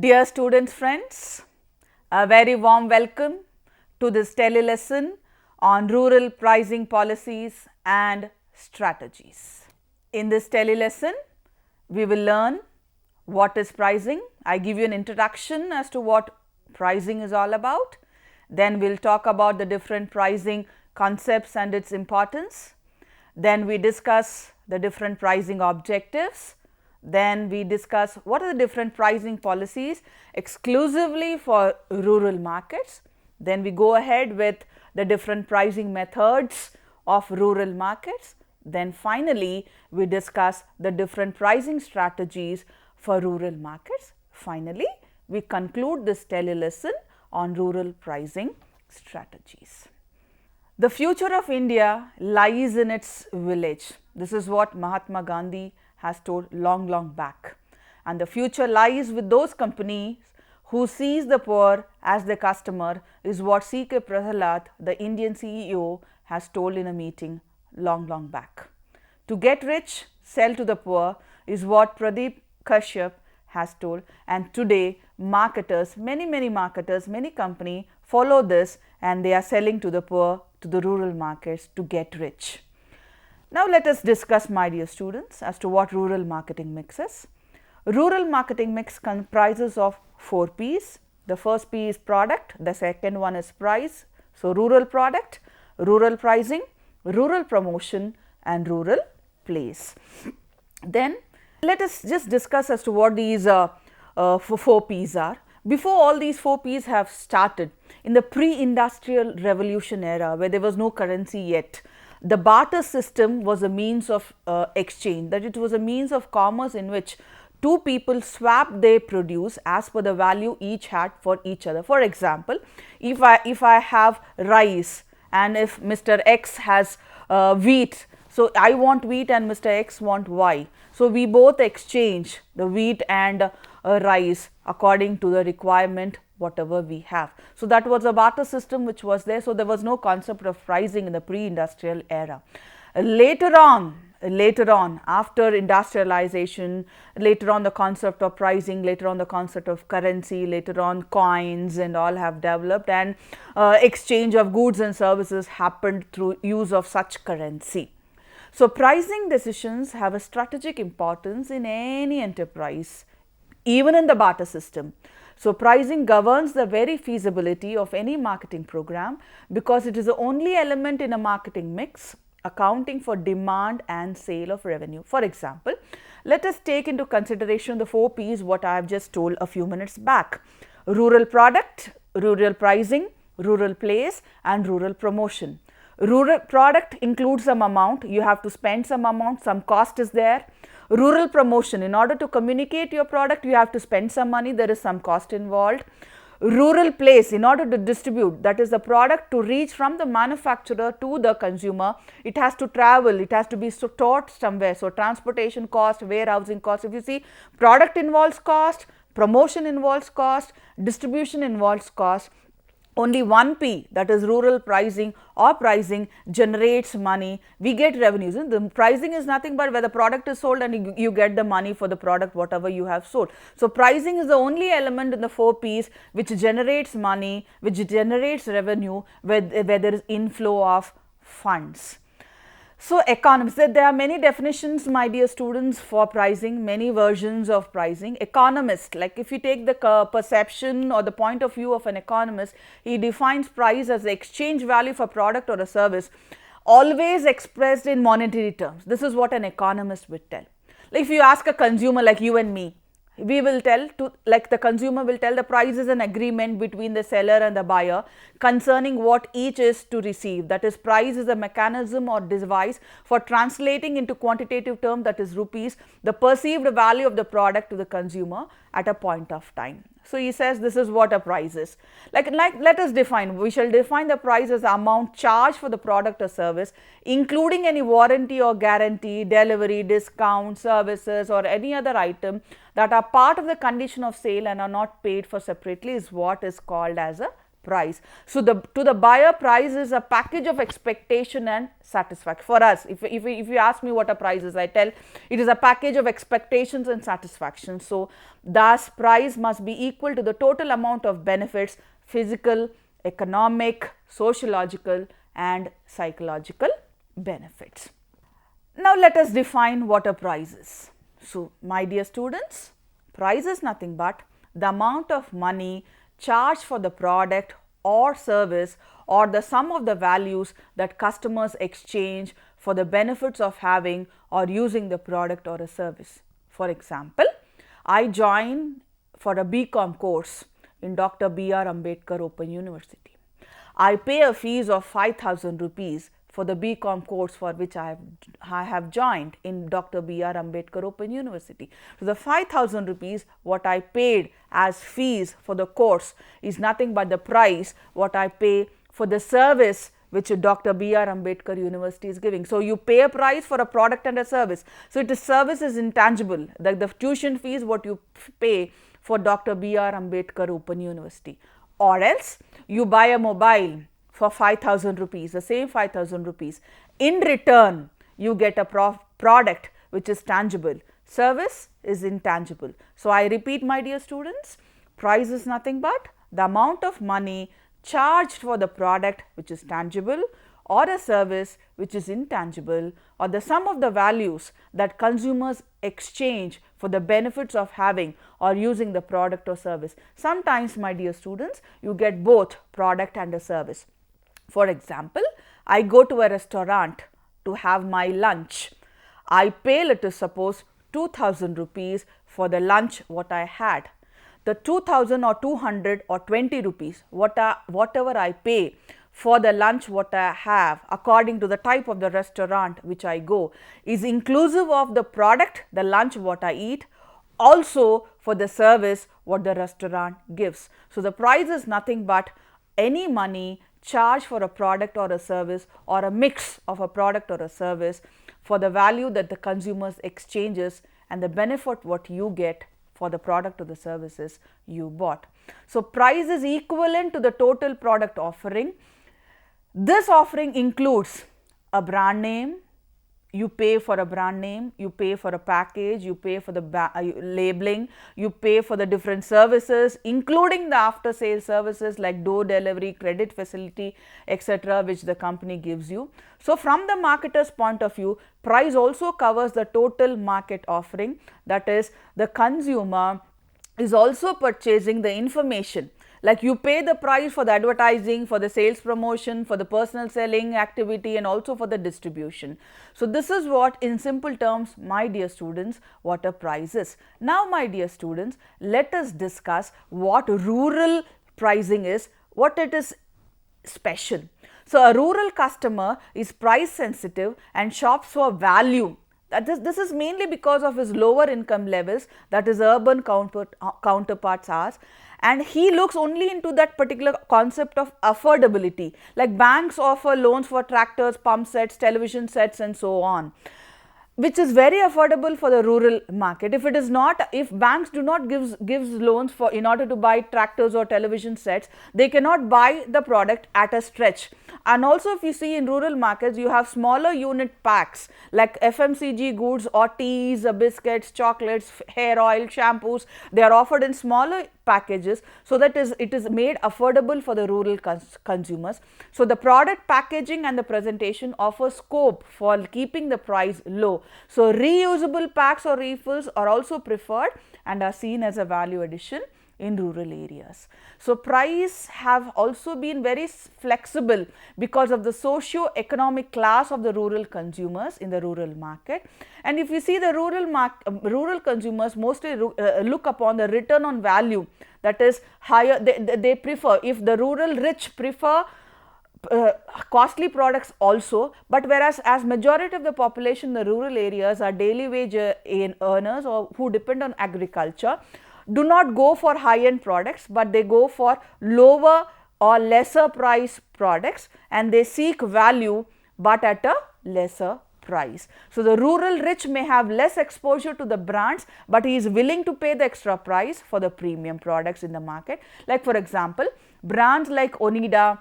Dear students, friends, a very warm welcome to this tele lesson on rural pricing policies and strategies. In this tele lesson, we will learn what is pricing. I give you an introduction as to what pricing is all about. Then we will talk about the different pricing concepts and its importance. Then we discuss the different pricing objectives. Then we discuss what are the different pricing policies exclusively for rural markets. Then we go ahead with the different pricing methods of rural markets. Then finally, we discuss the different pricing strategies for rural markets. Finally, we conclude this tele lesson on rural pricing strategies. The future of India lies in its village. This is what Mahatma Gandhi has told long back. And the future lies with those companies who sees the poor as their customer, is what C.K. Prahalad, the Indian CEO, has told in a meeting long back. To get rich, sell to the poor is what Pradeep Kashyap has told, and today marketers, many marketers, many companies follow this and they are selling to the poor, to the rural markets to get rich. Now let us discuss, my dear students, as to what rural marketing mix is. Rural marketing mix comprises of 4 P's. The first P is product, the second one is price. So, rural product, rural pricing, rural promotion and rural place. Then let us just discuss as to what these 4 P's are. Before all these 4 P's have started, in the pre-industrial revolution era where there was no currency yet, the barter system was a means of exchange, that it was a means of commerce in which two people swapped their produce as per the value each had for each other. For example, if I have rice and if Mr. X has wheat, so I want wheat and Mr. X want Y. So, we both exchange the wheat and rice according to the requirement whatever we have. So, that was a barter system which was there. So, there was no concept of pricing in the pre-industrial era. Later on after industrialization, later on the concept of pricing, later on the concept of currency, later on coins and all have developed, and exchange of goods and services happened through use of such currency. So, pricing decisions have a strategic importance in any enterprise, even in the barter system. So, pricing governs the very feasibility of any marketing program because it is the only element in a marketing mix accounting for demand and sale of revenue. For example, let us take into consideration the 4 P's what I have just told a few minutes back: rural product, rural pricing, rural place and rural promotion. Rural product includes some amount, you have to spend some amount, some cost is there. Rural promotion, in order to communicate your product, you have to spend some money, there is some cost involved. Rural place, in order to distribute, that is the product to reach from the manufacturer to the consumer, it has to travel, it has to be stored somewhere. So, transportation cost, warehousing cost. If you see, product involves cost, promotion involves cost, distribution involves cost. Only 1 P, that is rural pricing or pricing, generates money, we get revenues. And the pricing is nothing but where the product is sold and you get the money for the product whatever you have sold. So, pricing is the only element in the 4 P's which generates money, which generates revenue, where there is inflow of funds. So, economists, there are many definitions, my dear students, for pricing, many versions of pricing. Economist, like if you take the perception or the point of view of an economist, he defines price as the exchange value for product or a service, always expressed in monetary terms. This is what an economist would tell. Like if you ask a consumer like you and me, we will tell like the consumer will tell the price is an agreement between the seller and the buyer concerning what each is to receive. That is, price is a mechanism or device for translating into quantitative term, that is rupees, the perceived value of the product to the consumer at a point of time. So, he says this is what a price is. Like let us define, we shall define the price as the amount charged for the product or service, including any warranty or guarantee, delivery, discount, services or any other item that are part of the condition of sale and are not paid for separately is what is called as a price. So to the buyer, price is a package of expectation and satisfaction. For us, if you ask me what a price is, I tell it is a package of expectations and satisfaction. So thus price must be equal to the total amount of benefits, physical, economic, sociological and psychological benefits. Now let us define what a price is. So my dear students, price is nothing but the amount of money charged for the product or service, or the sum of the values that customers exchange for the benefits of having or using the product or a service. For example, I join for a BCom course in Dr. B.R. Ambedkar Open University. I pay a fees of 5,000 rupees for the BCom course for which I have joined in Dr. B.R. Ambedkar Open University. So the 5,000 rupees what I paid as fees for the course is nothing but the price what I pay for the service which Dr. B.R. Ambedkar University is giving. So you pay a price for a product and a service. So it is service is intangible, like the tuition fees what you pay for Dr. B.R. Ambedkar Open University. Or else you buy a mobile for 5,000 rupees, the same 5,000 rupees. In return, you get a product which is tangible. Service is intangible. So I repeat, my dear students, price is nothing but the amount of money charged for the product which is tangible, or a service which is intangible, or the sum of the values that consumers exchange for the benefits of having or using the product or service. Sometimes, my dear students, you get both product and a service. For example, I go to a restaurant to have my lunch. I pay, let us suppose, 2,000 rupees for the lunch what I had. The 2,000 or 200 or 20 rupees, whatever I pay for the lunch what I have, according to the type of the restaurant which I go, is inclusive of the product, the lunch what I eat, also for the service what the restaurant gives. So the price is nothing but any money charged for a product or a service, or a mix of a product or a service, for the value that the consumers exchanges and the benefit what you get for the product or the services you bought. So price is equivalent to the total product offering. This offering includes a brand name. You pay for a brand name, you pay for a package, you pay for the labeling, you pay for the different services, including the after sale services like door delivery, credit facility, etc., which the company gives you. So from the marketer's point of view, price also covers the total market offering, that is, the consumer is also purchasing the information. Like you pay the price for the advertising, for the sales promotion, for the personal selling activity, and also for the distribution. So this is what, in simple terms, my dear students, what a price is. Now, my dear students, let us discuss what rural pricing is, what it is special. So a rural customer is price sensitive and shops for value. This is mainly because of his lower income levels, that is urban counterparts are, and he looks only into that particular concept of affordability. Like banks offer loans for tractors, pump sets, television sets and so on, which is very affordable for the rural market. If it is not, if banks do not gives loans for in order to buy tractors or television sets, they cannot buy the product at a stretch. And also, if you see in rural markets, you have smaller unit packs like FMCG goods or teas, biscuits, chocolates, hair oil, shampoos. They are offered in smaller packages, so that it is made affordable for the rural consumers. So the product packaging and the presentation offer scope for keeping the price low. So reusable packs or refills are also preferred and are seen as a value addition in rural areas. So price have also been very flexible because of the socio-economic class of the rural consumers in the rural market. And if you see the rural consumers mostly look upon the return on value, that is higher. They prefer, if the rural rich prefer costly products also, but whereas as majority of the population in the rural areas are daily wage earners or who depend on agriculture, do not go for high-end products, but they go for lower or lesser price products, and they seek value but at a lesser price. So, the rural rich may have less exposure to the brands, but he is willing to pay the extra price for the premium products in the market. Like for example, brands like Onida,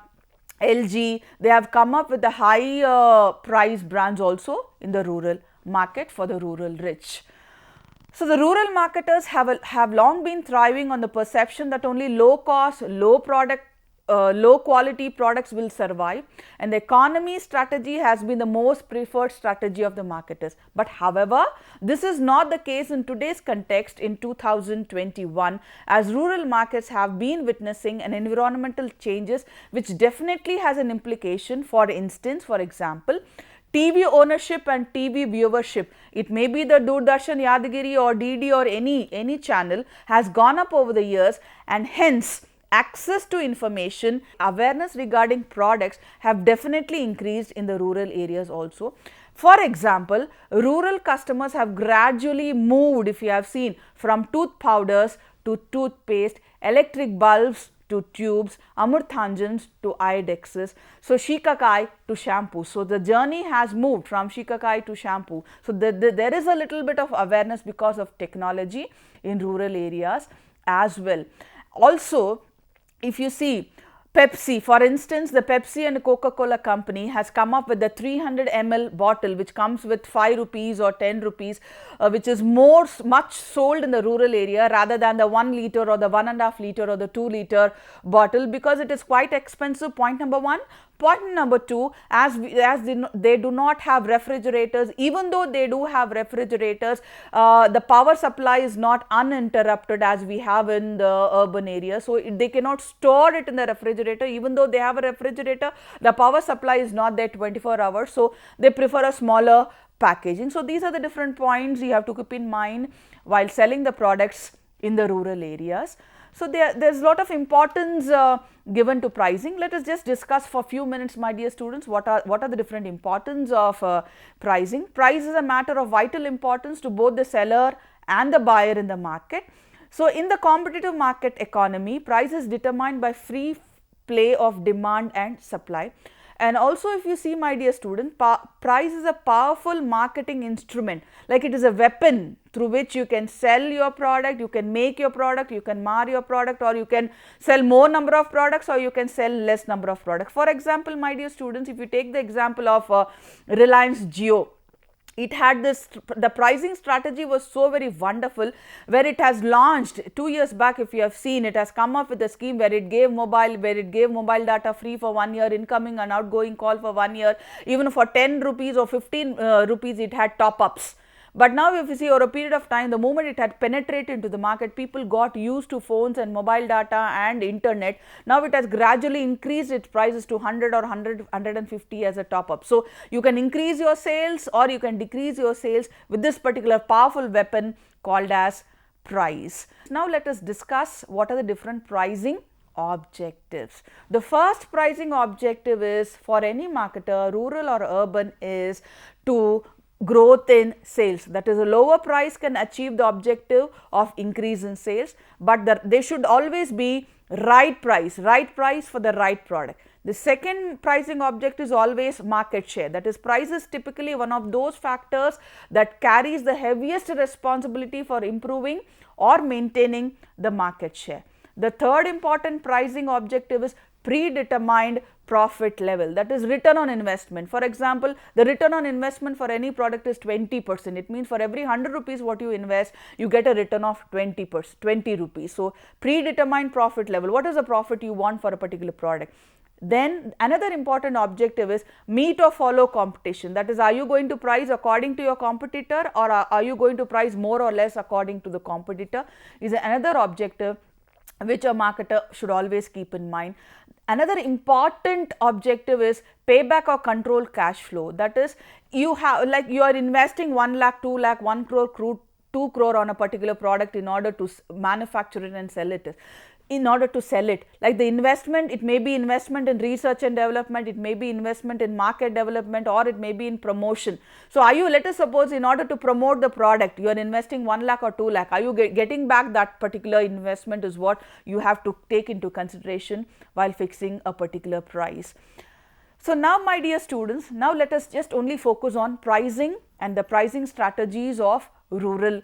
LG, they have come up with the high price brands also in the rural market for the rural rich. So, the rural marketers have long been thriving on the perception that only low cost, low quality products will survive, and the economy strategy has been the most preferred strategy of the marketers. But however, this is not the case in today's context in 2021, as rural markets have been witnessing an environmental changes which definitely has an implication. For instance, for example, TV ownership and TV viewership, it may be the Doordarshan, Yadagiri or DD or any channel, has gone up over the years, and hence access to information, awareness regarding products have definitely increased in the rural areas also. For example, rural customers have gradually moved, if you have seen, from tooth powders to toothpaste, electric bulbs to tubes, amurthanjans to iodexes, so shikakai to shampoo. So, the journey has moved from shikakai to shampoo. So, there is a little bit of awareness because of technology in rural areas as well. Also, if you see Pepsi, for instance, the Pepsi and Coca-Cola company has come up with the 300 ml bottle which comes with 5 rupees or 10 rupees, which is much sold in the rural area rather than the 1 liter or the 1.5 liter or the 2 liter bottle, because it is quite expensive, point number one. Point number two, as they do not have refrigerators, even though they do have refrigerators, the power supply is not uninterrupted as we have in the urban area. So, they cannot store it in the refrigerator. Even though they have a refrigerator, the power supply is not there 24 hours. So, they prefer a smaller packaging. So, these are the different points you have to keep in mind while selling the products in the rural areas. So, there is a lot of importance given to pricing. Let us just discuss for a few minutes, my dear students, what are the different importance of pricing. Price is a matter of vital importance to both the seller and the buyer in the market. So, in the competitive market economy, price is determined by free play of demand and supply. And also, if you see, my dear student, price is a powerful marketing instrument, like it is a weapon through which you can sell your product, you can make your product, you can mar your product, or you can sell more number of products, or you can sell less number of products. For example, my dear students, if you take the example of Reliance Jio, it had the pricing strategy was so very wonderful, where it has launched 2 years back. If you have seen, it has come up with a scheme where it gave mobile data free for 1 year, incoming and outgoing call for 1 year, even for 10 rupees or 15 rupees it had top ups. But now, if you see, over a period of time, the moment it had penetrated into the market, people got used to phones and mobile data and internet. Now, it has gradually increased its prices to 100 or 150 as a top up. So, you can increase your sales or you can decrease your sales with this particular powerful weapon called as price. Now, let us discuss what are the different pricing objectives. The first pricing objective is, for any marketer, rural or urban, is to growth in sales. That is, a lower price can achieve the objective of increase in sales, but they should always be right price for the right product. The second pricing objective is always market share. That is, price is typically one of those factors that carries the heaviest responsibility for improving or maintaining the market share. The third important pricing objective is predetermined profit level, that is return on investment. For example, the return on investment for any product is 20%. It means for every 100 rupees what you invest, you get a return of 20 rupees. So, predetermined profit level, what is the profit you want for a particular product? Then another important objective is meet or follow competition. That is, are you going to price according to your competitor, or are you going to price more or less according to the competitor, is another objective which a marketer should always keep in mind. Another important objective is payback or control cash flow. That is, you are investing 1 lakh, 2 lakh, 1 crore, 2 crore on a particular product in order to manufacture it and sell it. In order to sell it, like the investment, it may be investment in research and development, it may be investment in market development, or it may be in promotion. So, are you, let us suppose, in order to promote the product, you are investing 1 lakh or 2 lakh, are you getting back that particular investment, is what you have to take into consideration while fixing a particular price. So, now my dear students, now let us just only focus on pricing and the pricing strategies of rural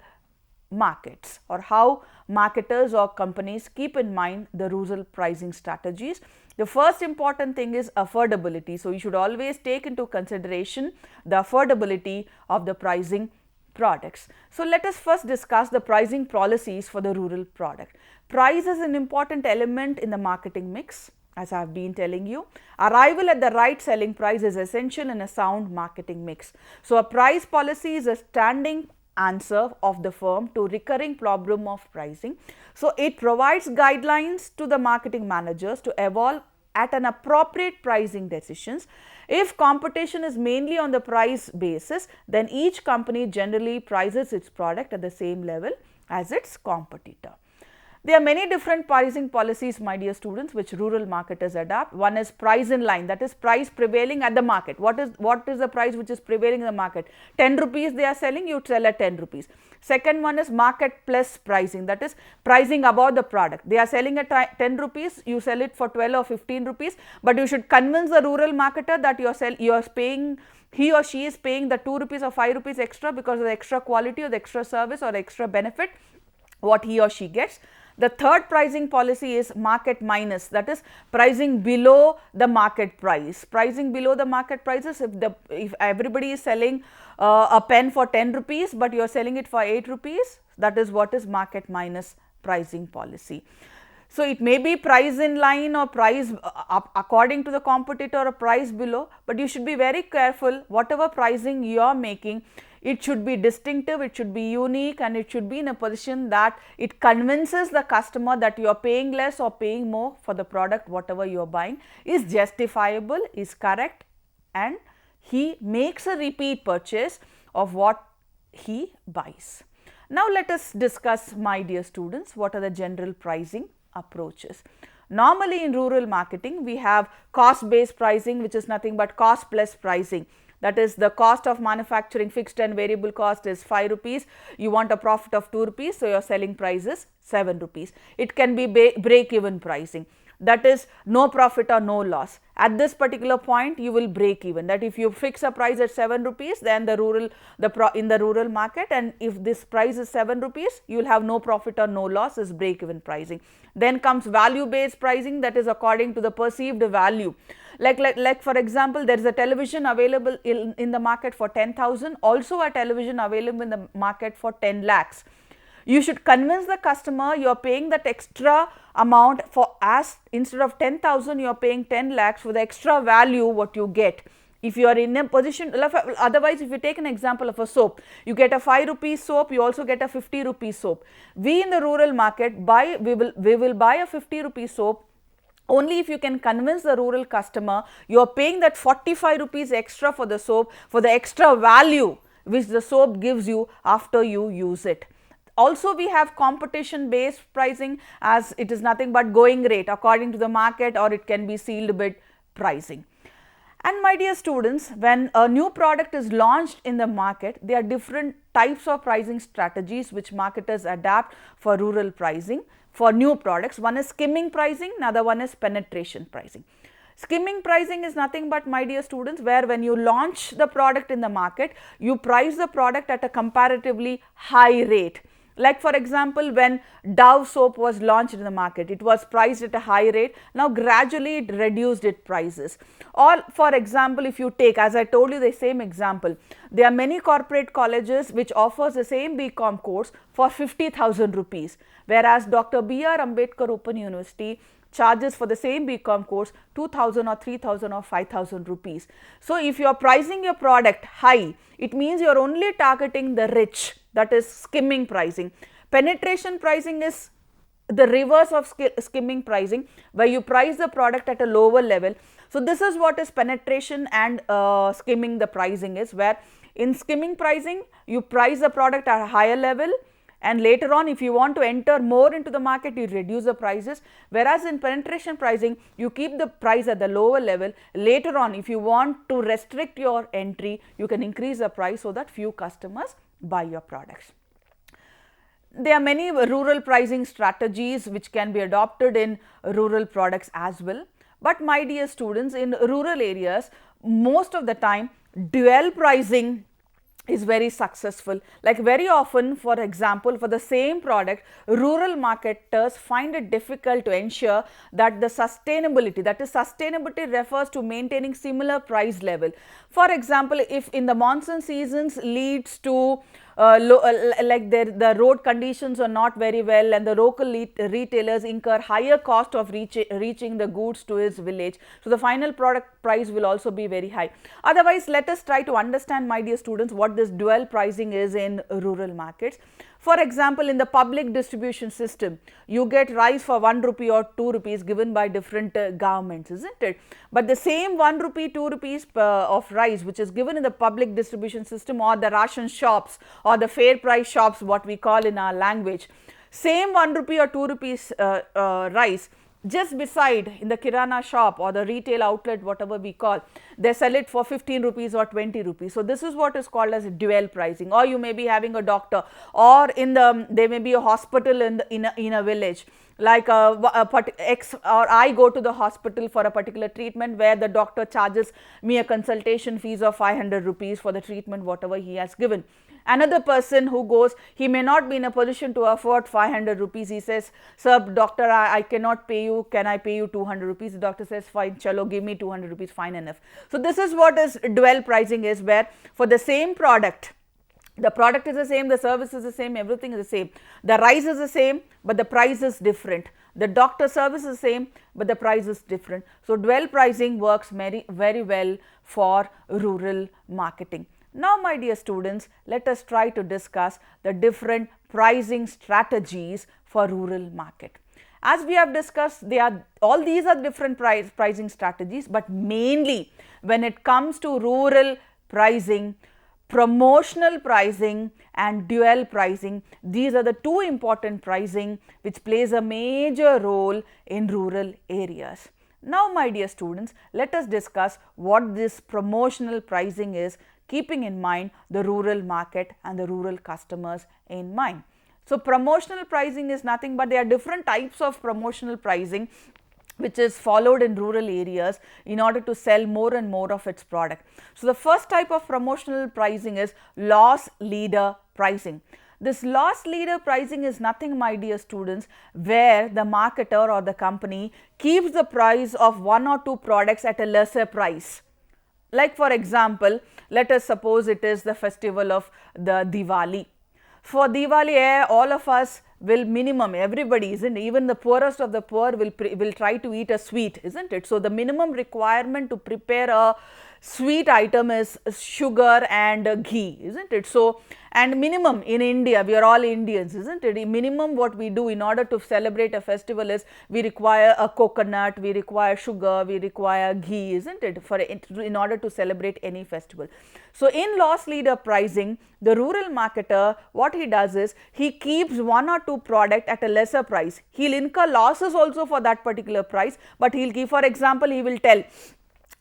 markets, or how marketers or companies keep in mind the rural pricing strategies. The first important thing is affordability. So, you should always take into consideration the affordability of the pricing products. So, let us first discuss the pricing policies for the rural product. Price is an important element in the marketing mix. As I have been telling you, arrival at the right selling price is essential in a sound marketing mix. So, a price policy is a standing answer of the firm to recurring problem of pricing. So, it provides guidelines to the marketing managers to evolve at an appropriate pricing decisions. If competition is mainly on the price basis, then each company generally prices its product at the same level as its competitor. There are many different pricing policies, my dear students, which rural marketers adopt. One is price in line, that is price prevailing at the market. What is the price which is prevailing in the market? 10 rupees they are selling, you sell at 10 rupees. Second one is market plus pricing, that is pricing above the product. They are selling at 10 rupees, you sell it for 12 or 15 rupees, but you should convince the rural marketer that you are paying, he or she is paying the 2 rupees or 5 rupees extra because of the extra quality or the extra service or the extra benefit what he or she gets. The third pricing policy is market minus, that is pricing below the market price. Pricing below the market prices, if everybody is selling a pen for 10 rupees, but you are selling it for 8 rupees, that is what is market minus pricing policy. So, it may be price in line or price according to the competitor or price below, but you should be very careful whatever pricing you are making. It should be distinctive, it should be unique, and it should be in a position that it convinces the customer that you are paying less or paying more for the product whatever you are buying is justifiable, is correct, and he makes a repeat purchase of what he buys. Now, let us discuss, my dear students, what are the general pricing approaches. Normally in rural marketing, we have cost based pricing, which is nothing but cost plus pricing. That is, the cost of manufacturing fixed and variable cost is 5 rupees, you want a profit of 2 rupees, so your selling price is 7 rupees. It can be break even pricing, that is no profit or no loss. At this particular point you will break even, that if you fix a price at 7 rupees, then in the rural market, and if this price is 7 rupees, you will have no profit or no loss, is break even pricing. Then comes value based pricing, that is according to the perceived value. Like for example, there is a television available in the market for 10,000, also a television available in the market for 10 lakhs. You should convince the customer you are paying that extra amount for, as instead of 10,000 you are paying 10 lakhs for the extra value what you get. If you are in a position, otherwise if you take an example of a soap, you get a 5 rupees soap, you also get a 50 rupees soap. We in the rural market we will buy a 50 rupees soap only if you can convince the rural customer you are paying that 45 rupees extra for the soap, for the extra value which the soap gives you after you use it. Also, we have competition based pricing, as it is nothing but going rate according to the market, or it can be sealed bid pricing. And my dear students, when a new product is launched in the market, there are different types of pricing strategies which marketers adapt for rural pricing for new products. One is skimming pricing, another one is penetration pricing. Skimming pricing is nothing but, my dear students, where when you launch the product in the market, you price the product at a comparatively high rate. Like for example, when Dove soap was launched in the market, it was priced at a high rate. Now gradually it reduced its prices. Or for example, if you take, as I told you the same example, there are many corporate colleges which offers the same BCom course for 50,000 rupees, whereas Dr. B.R. Ambedkar Open University charges for the same BCom course 2,000 or 3,000 or 5,000 rupees. So if you are pricing your product high, it means you are only targeting the rich, that is skimming pricing. Penetration pricing is the reverse of skimming pricing, where you price the product at a lower level. So this is what is penetration and skimming the pricing is, where in skimming pricing you price the product at a higher level, and later on if you want to enter more into the market, you reduce the prices, whereas in penetration pricing you keep the price at the lower level. Later on, if you want to restrict your entry, you can increase the price so that few customers buy your products. There are many rural pricing strategies which can be adopted in rural products as well. But my dear students, in rural areas, most of the time dual pricing is very successful. Like very often, for example, for the same product, rural marketers find it difficult to ensure that the sustainability, that is sustainability refers to maintaining similar price level. For example, if in the monsoon seasons leads to like the road conditions are not very well and the local retailers incur higher cost of reaching the goods to his village. So, the final product price will also be very high. Otherwise, let us try to understand, my dear students, what this dual pricing is in rural markets. For example, in the public distribution system, you get rice for 1 rupee or 2 rupees given by different governments, isn't it? But the same 1 rupee, 2 rupees of rice which is given in the public distribution system or the ration shops or the fair price shops, what we call in our language, same 1 rupee or 2 rupees rice, just beside in the kirana shop or the retail outlet, whatever we call, they sell it for 15 rupees or 20 rupees. So, this is what is called as dual pricing. Or you may be having a doctor, or there may be a hospital in a village, like or I go to the hospital for a particular treatment where the doctor charges me a consultation fees of 500 rupees for the treatment whatever he has given. Another person who goes, he may not be in a position to afford 500 rupees. He says, sir, doctor, I cannot pay you. Can I pay you 200 rupees? The doctor says, fine, chalo, give me 200 rupees, fine enough. So, this is what is dual pricing is, where for the same product, the product is the same, the service is the same, everything is the same. The rice is the same, but the price is different. The doctor service is the same, but the price is different. So, dual pricing works very well for rural marketing. Now, my dear students, let us try to discuss the different pricing strategies for rural market. As we have discussed, all these are different pricing strategies, but mainly when it comes to rural pricing, promotional pricing and dual pricing, these are the two important pricing which plays a major role in rural areas. Now, my dear students, let us discuss what this promotional pricing is, keeping in mind the rural market and the rural customers in mind. So, promotional pricing is nothing but there are different types of promotional pricing which is followed in rural areas in order to sell more and more of its product. So, the first type of promotional pricing is loss leader pricing. This loss leader pricing is nothing, my dear students, where the marketer or the company keeps the price of one or two products at a lesser price. Like for example, let us suppose it is the festival of the Diwali. For Diwali, all of us will minimum, everybody, isn't it? Even the poorest of the poor will try to eat a sweet, isn't it? So, the minimum requirement to prepare a sweet item is sugar and ghee, isn't it? So, and minimum in India, we are all Indians, isn't it? Minimum what we do in order to celebrate a festival is we require a coconut, we require sugar, we require ghee, isn't it, in order to celebrate any festival. So, in loss leader pricing, the rural marketer, what he does is he keeps one or two product at a lesser price. He will incur losses also for that particular price, but he will give, for example, he will tell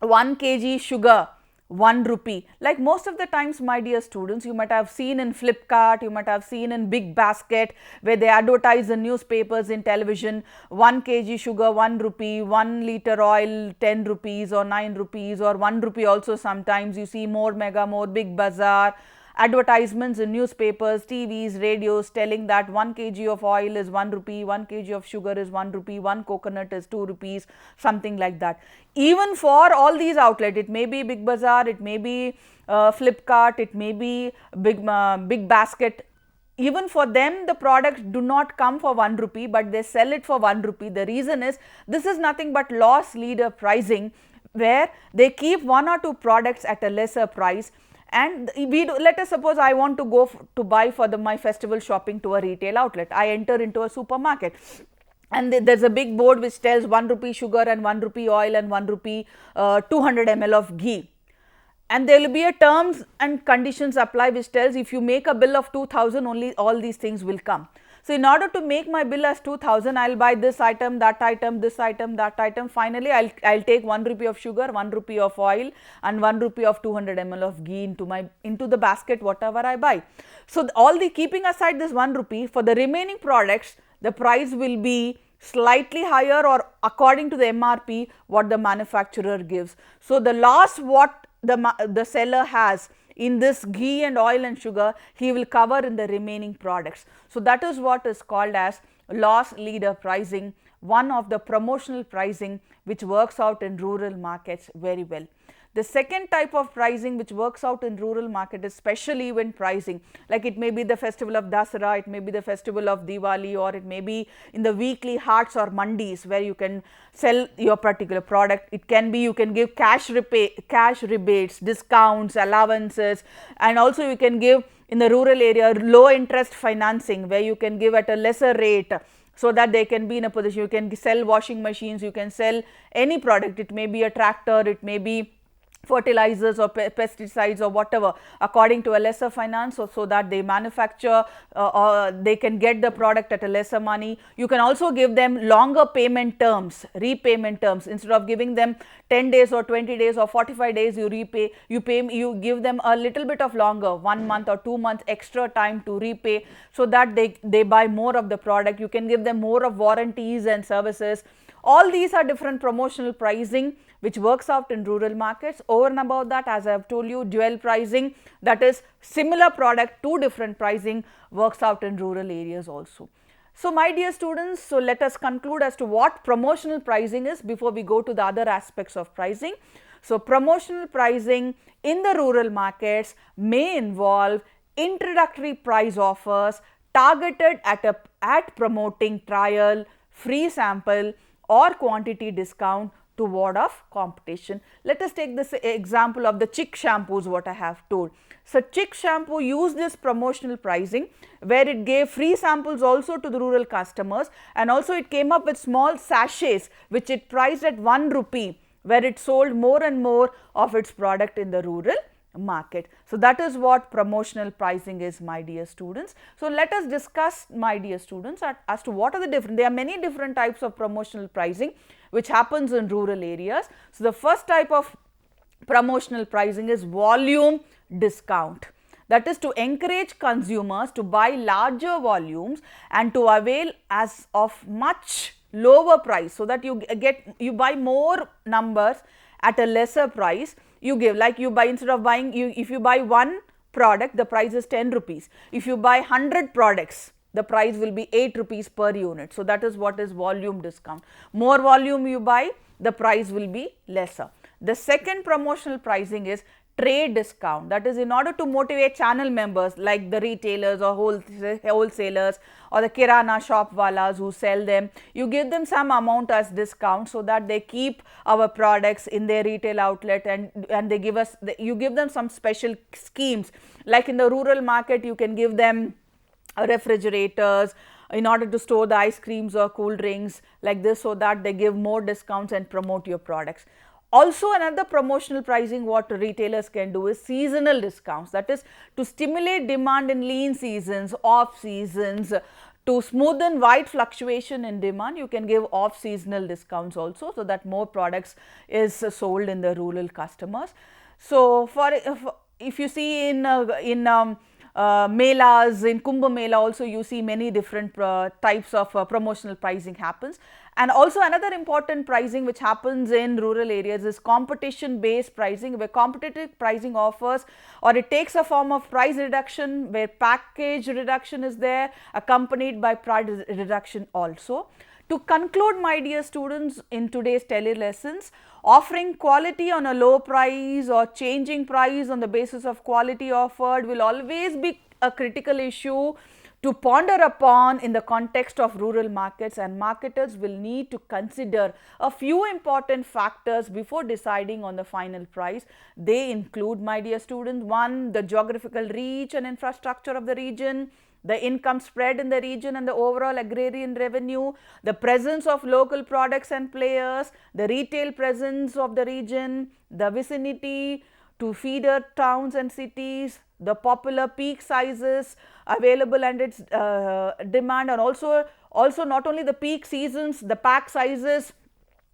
1 kg sugar 1 rupee. Like most of the times, my dear students, you might have seen in Flipkart, you might have seen in Big Basket where they advertise in newspapers, in television, 1 kg sugar 1 rupee, 1 liter oil 10 rupees or 9 rupees or 1 rupee also. Sometimes you see more Mega More, Big Bazaar, advertisements in newspapers, TVs, radios telling that 1 kg of oil is 1 rupee, 1 kg of sugar is 1 rupee, 1 coconut is 2 rupees, something like that. Even for all these outlets, it may be Big Bazaar, it may be Flipkart, it may be Big Basket. Even for them, the products do not come for 1 rupee, but they sell it for 1 rupee. The reason is, this is nothing but loss leader pricing, where they keep one or two products at a lesser price. And let us suppose I want to go to buy for my festival shopping to a retail outlet. I enter into a supermarket and there is a big board which tells 1 rupee sugar and 1 rupee oil and 1 rupee 200 ml of ghee. And there will be a terms and conditions apply which tells if you make a bill of 2000, only all these things will come. So, in order to make my bill as 2000, I will buy this item, that item, this item, that item. Finally, I will take 1 rupee of sugar, 1 rupee of oil and 1 rupee of 200 ml of ghee into the basket, whatever I buy. So, all the keeping aside this 1 rupee, for the remaining products, the price will be slightly higher or according to the MRP what the manufacturer gives. So, the loss what the seller has in this ghee and oil and sugar, he will cover in the remaining products. So, that is what is called as loss leader pricing, one of the promotional pricing which works out in rural markets very well. The second type of pricing which works out in rural market is special event pricing, like it may be the festival of Dasara, it may be the festival of Diwali, or it may be in the weekly haats or mandis where you can sell your particular product. It can be you can give cash rebates, discounts, allowances, and also you can give in the rural area low interest financing where you can give at a lesser rate, so that they can be in a position. You can sell washing machines, you can sell any product, it may be a tractor, it may be fertilizers or pesticides or whatever, according to a lesser finance, so that they manufacture or they can get the product at a lesser money. You can also give them longer payment terms, repayment terms. Instead of giving them 10 days or 20 days or 45 days, you give them a little bit of longer, 1 month or 2 months extra time to repay, so that they buy more of the product. You can give them more of warranties and services. All these are different promotional pricing which works out in rural markets. Over and above that, as I have told you, dual pricing, that is similar product, two different pricing, works out in rural areas also. So, my dear students, so let us conclude as to what promotional pricing is before we go to the other aspects of pricing. So, promotional pricing in the rural markets may involve introductory price offers targeted at promoting trial, free sample or quantity discount to ward off competition. Let us take this example of the Chick shampoos what I have told. So, Chick shampoo used this promotional pricing where it gave free samples also to the rural customers, and also it came up with small sachets which it priced at 1 rupee, where it sold more and more of its product in the rural market. So, that is what promotional pricing is, my dear students. So, let us discuss, my dear students, as to what are the different, there are many different types of promotional pricing which happens in rural areas. So, the first type of promotional pricing is volume discount, that is to encourage consumers to buy larger volumes and to avail as of much lower price, so that you buy more numbers at a lesser price. You give, like you buy, instead of buying, if you buy one product, the price is 10 rupees. If you buy 100 products, the price will be 8 rupees per unit. So, that is what is volume discount. More volume you buy, the price will be lesser. The second promotional pricing is trade discount, that is in order to motivate channel members like the retailers or wholesalers or the kirana shop walas who sell them. You give them some amount as discount, so that they keep our products in their retail outlet, and they give us, you give them some special schemes, like in the rural market you can give them refrigerators in order to store the ice creams or cool drinks like this, so that they give more discounts and promote your products. Also, another promotional pricing what retailers can do is seasonal discounts, that is to stimulate demand in lean seasons, off seasons. To smoothen wide fluctuation in demand, you can give off seasonal discounts also, so that more products is sold in the rural customers. So, if you see in melas, in Kumbh Mela also you see many different types of promotional pricing happens. And also another important pricing which happens in rural areas is competition based pricing, where competitive pricing offers, or it takes a form of price reduction where package reduction is there accompanied by price reduction also. To conclude, my dear students, in today's tele lessons, offering quality on a low price or changing price on the basis of quality offered will always be a critical issue to ponder upon in the context of rural markets, and marketers will need to consider a few important factors before deciding on the final price. They include, my dear students, 1, the geographical reach and infrastructure of the region, the income spread in the region and the overall agrarian revenue, the presence of local products and players, the retail presence of the region, the vicinity to feeder towns and cities, the popular peak sizes available and its demand, and also not only the peak seasons, the pack sizes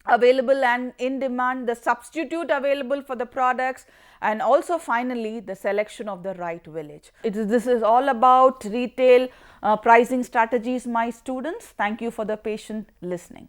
available and in demand, the substitute available for the products, and also finally the selection of the right village. This is all about retail pricing strategies, my students. Thank you for the patient listening.